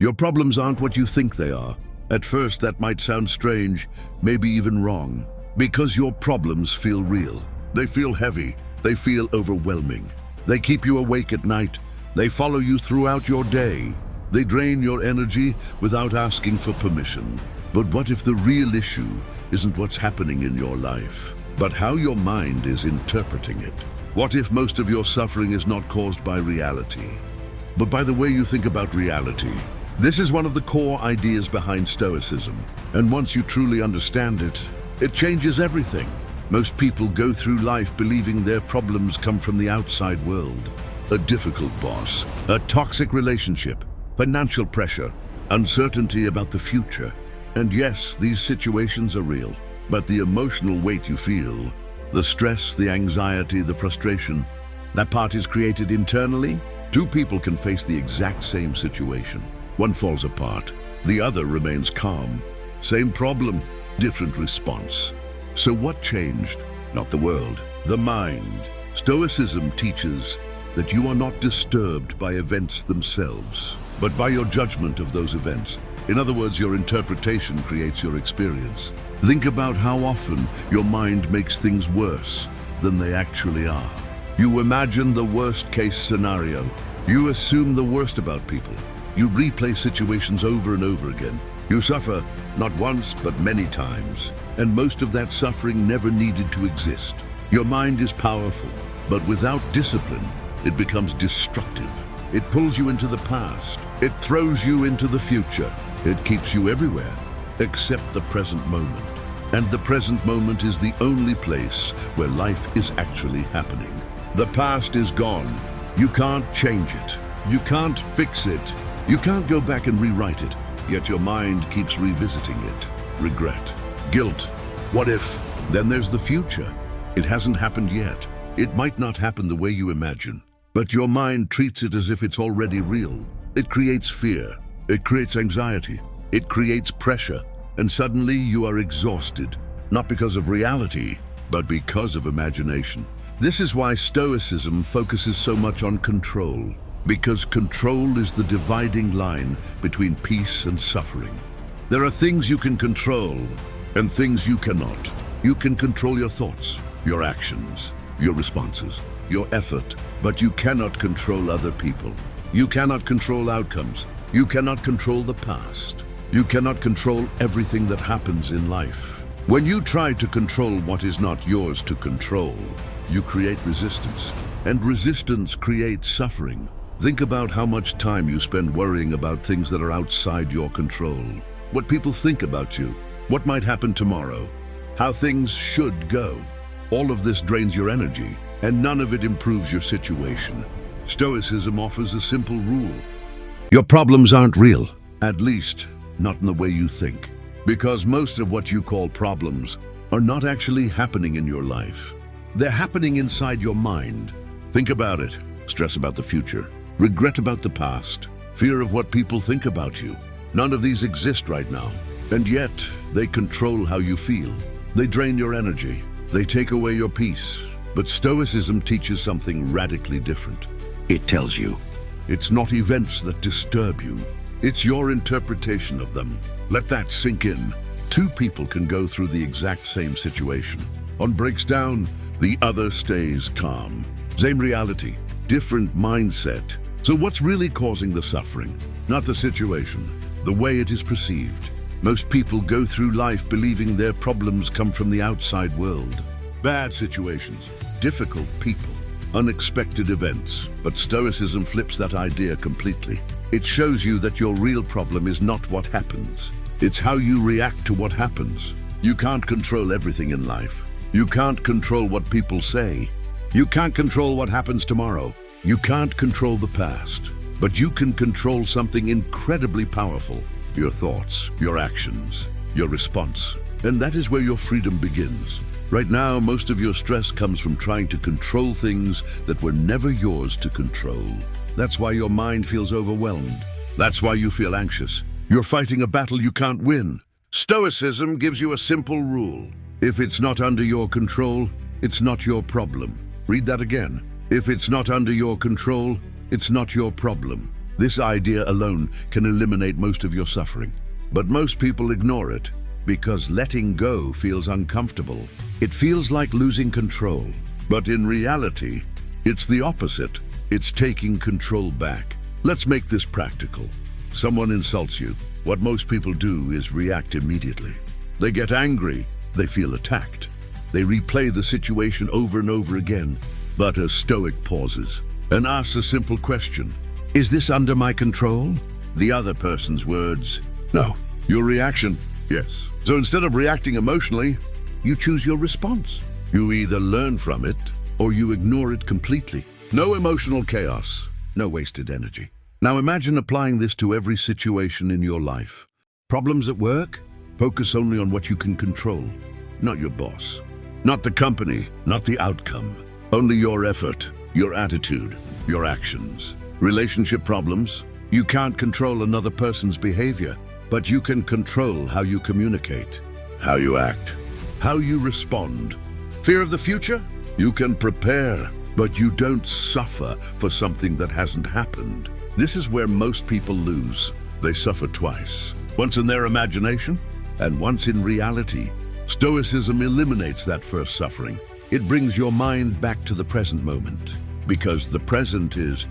Your problems aren't what you think they are. At first, that might sound strange, maybe even wrong, because your problems feel real. They feel heavy. They feel overwhelming. They keep you awake at night. They follow you throughout your day. They drain your energy without asking for permission. But what if the real issue isn't what's happening in your life, but how your mind is interpreting it? What if most of your suffering is not caused by reality, but by the way you think about reality? This is one of the core ideas behind Stoicism, and once you truly understand it, it changes everything. Most people go through life believing their problems come from the outside world. A difficult boss, a toxic relationship, financial pressure, uncertainty about the future. And yes, these situations are real, but the emotional weight you feel, the stress, the anxiety, the frustration, that part is created internally. Two people can face the exact same situation. One falls apart, the other remains calm. Same problem, different response. So what changed? Not the world, the mind. Stoicism teaches that you are not disturbed by events themselves, but by your judgment of those events. In other words, your interpretation creates your experience. Think about how often your mind makes things worse than they actually are. You imagine the worst-case scenario. You assume the worst about people. You replay situations over and over again. You suffer, not once, but many times. And most of that suffering never needed to exist. Your mind is powerful, but without discipline, it becomes destructive. It pulls you into the past. It throws you into the future. It keeps you everywhere, except the present moment. And the present moment is the only place where life is actually happening. The past is gone. You can't change it. You can't fix it. You can't go back and rewrite it, yet your mind keeps revisiting it. Regret, guilt, what if? Then there's the future. It hasn't happened yet. It might not happen the way you imagine, but your mind treats it as if it's already real. It creates fear. It creates anxiety. It creates pressure. And suddenly you are exhausted, not because of reality, but because of imagination. This is why Stoicism focuses so much on control. Because control is the dividing line between peace and suffering. There are things you can control and things you cannot. You can control your thoughts, your actions, your responses, your effort, but you cannot control other people. You cannot control outcomes. You cannot control the past. You cannot control everything that happens in life. When you try to control what is not yours to control, you create resistance, and resistance creates suffering. Think about how much time you spend worrying about things that are outside your control. What people think about you, what might happen tomorrow, how things should go. All of this drains your energy, and none of it improves your situation. Stoicism offers a simple rule. Your problems aren't real, at least not in the way you think. Because most of what you call problems are not actually happening in your life. They're happening inside your mind. Think about it. Stress about the future. Regret about the past, fear of what people think about you. None of these exist right now, and yet they control how you feel. They drain your energy. They take away your peace. But Stoicism teaches something radically different. It tells you it's not events that disturb you. It's your interpretation of them. Let that sink in. Two people can go through the exact same situation. One breaks down, the other stays calm. Same reality, different mindset. So what's really causing the suffering? Not the situation, the way it is perceived. Most people go through life believing their problems come from the outside world. Bad situations, difficult people, unexpected events. But Stoicism flips that idea completely. It shows you that your real problem is not what happens. It's how you react to what happens. You can't control everything in life. You can't control what people say. You can't control what happens tomorrow. You can't control the past, but you can control something incredibly powerful. Your thoughts, your actions, your response. And that is where your freedom begins. Right now, most of your stress comes from trying to control things that were never yours to control. That's why your mind feels overwhelmed. That's why you feel anxious. You're fighting a battle you can't win. Stoicism gives you a simple rule. If it's not under your control, it's not your problem. Read that again. If it's not under your control, it's not your problem. This idea alone can eliminate most of your suffering. But most people ignore it because letting go feels uncomfortable. It feels like losing control. But in reality, it's the opposite. It's taking control back. Let's make this practical. Someone insults you. What most people do is react immediately. They get angry. They feel attacked. They replay the situation over and over again. But a Stoic pauses and asks a simple question. Is this under my control? The other person's words, no. Your reaction, yes. So instead of reacting emotionally, you choose your response. You either learn from it or you ignore it completely. No emotional chaos, no wasted energy. Now imagine applying this to every situation in your life. Problems at work? Focus only on what you can control, not your boss, not the company, not the outcome. Only your effort, your attitude, your actions. Relationship problems? You can't control another person's behavior, but you can control how you communicate, how you act, how you respond. Fear of the future? You can prepare, but you don't suffer for something that hasn't happened. This is where most people lose. They suffer twice. Once in their imagination, and once in reality. Stoicism eliminates that first suffering. It brings your mind back to the present moment, because the present is